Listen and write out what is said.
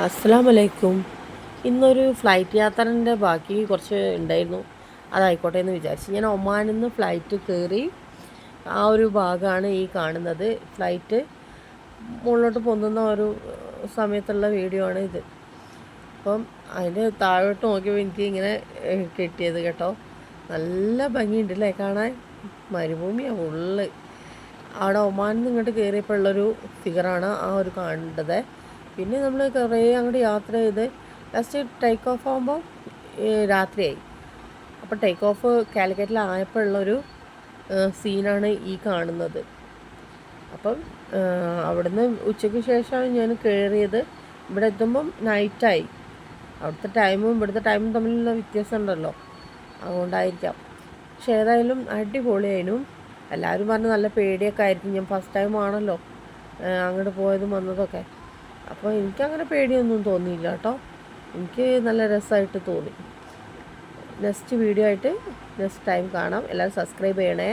അസ്സലാമലൈക്കും. ഇന്നൊരു ഫ്ലൈറ്റ് യാത്രേൻ്റെ ബാക്കി കുറച്ച് ഉണ്ടായിരുന്നു. അതായിക്കോട്ടെ എന്ന് വിചാരിച്ചു. ഞാൻ ഒമാനിൽ നിന്ന് ഫ്ലൈറ്റ് കയറി ആ ഒരു ഭാഗമാണ് ഈ കാണുന്നത്. ഫ്ലൈറ്റ് മുകളിലോട്ട് പൊന്തുന്ന ഒരു സമയത്തുള്ള വീഡിയോ ആണ് ഇത്. അപ്പം അതിൻ്റെ താഴോട്ട് നോക്കിയപ്പോൾ എനിക്ക് ഇങ്ങനെ കിട്ടിയത് കേട്ടോ. നല്ല ഭംഗിയുണ്ടല്ലേ കാണാൻ. മരുഭൂമിയാണ് ഫുള്ള്. അവിടെ ഒമാനിൽ നിന്ന് ഇങ്ങോട്ട് കയറിയപ്പോൾ ഉള്ളൊരു ഫിഗറാണ് ആ ഒരു കാണേണ്ടത്. പിന്നെ നമ്മൾ കുറേ അങ്ങോട്ട് യാത്ര ചെയ്ത് ലാസ്റ്റ് ടേക്ക് ഓഫ് ആകുമ്പോൾ രാത്രിയായി. അപ്പോൾ ടേക്ക് ഓഫ് കാലിക്കറ്റിലായപ്പോഴുള്ളൊരു സീനാണ് ഈ കാണുന്നത്. അപ്പം അവിടുന്ന് ഉച്ചയ്ക്ക് ശേഷമാണ് ഞാൻ കയറിയത്. ഇവിടെ എത്തുമ്പം നൈറ്റായി. അവിടുത്തെ ടൈമും ഇവിടുത്തെ ടൈമും തമ്മിലുള്ള വ്യത്യാസം ഉണ്ടല്ലോ, അതുകൊണ്ടായിരിക്കാം. പക്ഷേ ഏതായാലും അടിപൊളിയായിരുന്നു. എല്ലാവരും പറഞ്ഞ് നല്ല പേടിയൊക്കെ ആയിരിക്കും. ഞാൻ ഫസ്റ്റ് ടൈം ആണല്ലോ അങ്ങോട്ട് പോയതും വന്നതൊക്കെ. അപ്പോൾ എനിക്കങ്ങനെ പേടിയൊന്നും തോന്നിയില്ല കേട്ടോ. എനിക്ക് നല്ല രസമായിട്ട് തോന്നി. നെക്സ്റ്റ് വീഡിയോ ആയിട്ട് നെക്സ്റ്റ് ടൈം കാണാം. എല്ലാവരും സബ്സ്ക്രൈബ് ചെയ്യണേ.